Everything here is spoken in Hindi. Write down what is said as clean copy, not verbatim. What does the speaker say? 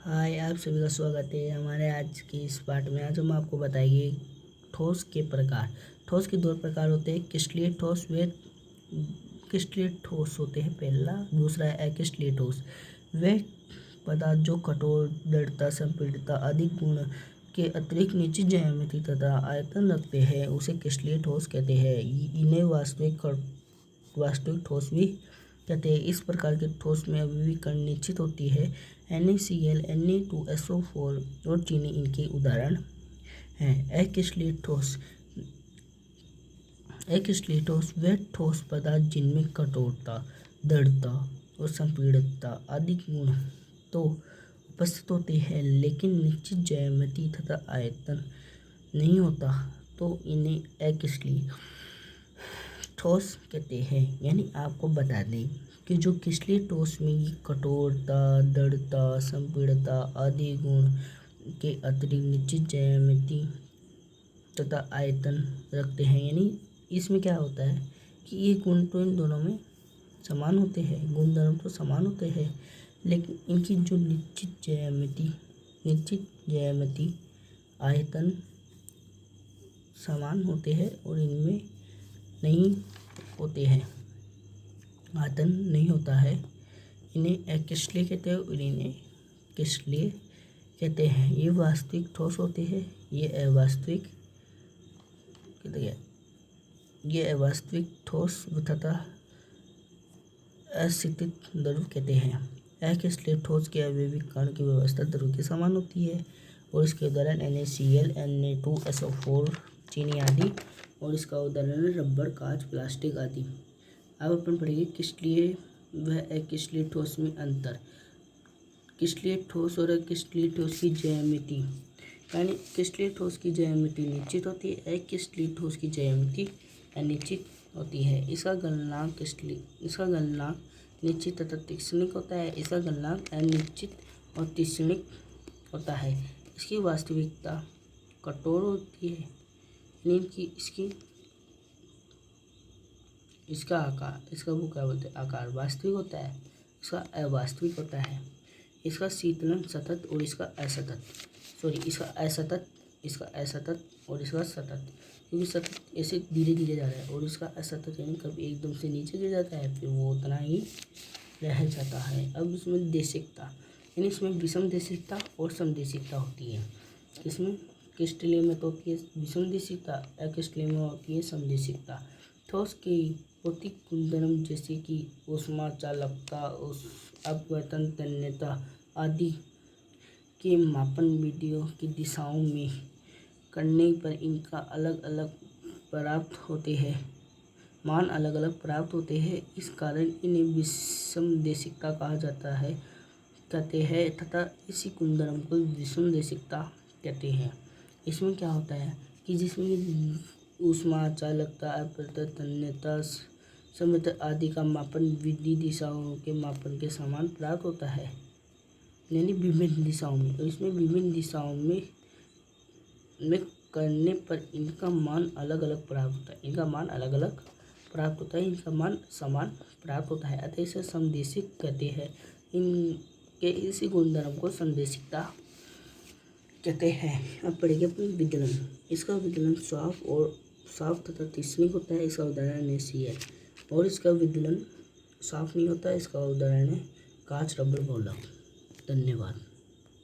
हाय, आप सभी का स्वागत है हमारे आज की इस पाठ में। आज हम आपको बताएंगे ठोस के प्रकार। ठोस के दो प्रकार होते हैं, क्रिस्टलीय ठोस व क्रिस्टलीय ठोस होते हैं पहला। दूसरा है अक्रिस्टलीय ठोस। वे पदार्थ जो कठोर, दृढ़ता, संपीड़ितता आदि गुण के अतिरिक्त निश्चित ज्यामिति तथा आयतन रखते हैं उसे क्रिस्टलीय ठोस कहते हैं। इन्हें वास्तविक ठोस भी कहते हैं। इस प्रकार के ठोस में अभिविकर्ण निश्चित होती है। NaCl, Na2SO4 और चीनी इनके उदाहरण हैं। अक्रिस्टलीय ठोस वे ठोस पदार्थ जिनमें कठोरता, दृढ़ता और संपीड़ितता आदि गुण तो उपस्थित होते हैं लेकिन निश्चित ज्यामिति तथा आयतन नहीं होता, तो इन्हें अक्रिस्टलीय ठोस कहते हैं। यानी आपको बता दें कि जो क्रिस्टलीय ठोस में कठोरता, दृढ़ता, संपीड़ितता आदि गुण के अतिरिक्त निश्चित ज्यामिति तथा आयतन रखते हैं। यानी इसमें क्या होता है कि ये गुण तो इन दोनों में समान होते हैं, गुणधर्म तो समान होते हैं, लेकिन इनकी जो निश्चित ज्यामिति आयतन समान होते हैं और इनमें नहीं होते हैं, आयतन नहीं होता है। इन्हें अक्रिस्टलीय कहते हैं और इन्हें क्रिस्टलीय कहते हैं। ये वास्तविक ठोस होते हैं, ये अवास्तविक ठोस तथा अस्थितिक द्रव कहते हैं। अक्रिस्टलीय ठोस के अवयविक कण की व्यवस्था द्रव के समान होती है और इसके उदाहरण NaCl, Na2SO4, चीनी आदि, और इसका उदाहरण है रबर, कांच, प्लास्टिक आदि। अब अपन पढ़ेंगे क्रिस्टलीय व अक्रिस्टलीय ठोस में अंतर। क्रिस्टलीय ठोस और अक्रिस्टलीय ठोस की ज्यामिति, यानी क्रिस्टलीय ठोस की ज्यामिति निश्चित होती है, अक्रिस्टलीय ठोस की ज्यामिति अनिश्चित होती है। इसका गलनांक निश्चित तथा तीक्ष्णिक होता है, इसका गलनांक अनिश्चित और तीक्ष्णिक होता है। इसकी वास्तविकता कठोर होती है, इसका वो क्या बोलते हैं, आकार वास्तविक होता है, इसका अवास्तविक होता है। इसका शीतलन सतत और इसका असतत, इसका असतत और इसका सतत, क्योंकि सतत ऐसे धीरे धीरे जा रहा है और इसका असतत यानी कभी एकदम से नीचे गिर जाता है फिर वो उतना ही रह जाता है। अब इसमें देशिकता, यानी इसमें विषम देशिकता और समदेशिकता होती है। इसमें क्रिस्टलीय में तो होती है विषम देशिकता, अक्रिस्टलीय में होती है समदेशिकता। ठोस की भौतिक गुणधर्म जैसे कि ऊष्मा चालकता, अपवर्तन, तन्यता आदि के मापन विधियों की दिशाओं में करने पर इनका मान अलग अलग प्राप्त होते हैं। इस कारण इन्हें विषम देशिकता कहते हैं तथा इसी गुणधर्म को विषम देशिकता कहते हैं। इसमें क्या होता है कि जिसमें ऊष्मा चालकता, अपवर्तन, तन्यता, संवेदन आदि का मापन विधि दिशाओं के मापन के समान प्राप्त होता है, यानी विभिन्न दिशाओं में। और इसमें विभिन्न दिशाओं में करने पर इनका मान अलग अलग प्राप्त होता है, इनका मान समान प्राप्त होता है, अतः इसे समदेशिक कहते हैं। इनके इसी गुणधर्म को समदेशिकता कहते हैं। अब पढ़ेंगे अपने विदलन। इसका विदलन साफ तथा तीक्ष्णिक होता है, इसका उदाहरण है Cl, और इसका विदलन साफ नहीं होता है, इसका उदाहरण है कांच, रबर, गोला। धन्यवाद।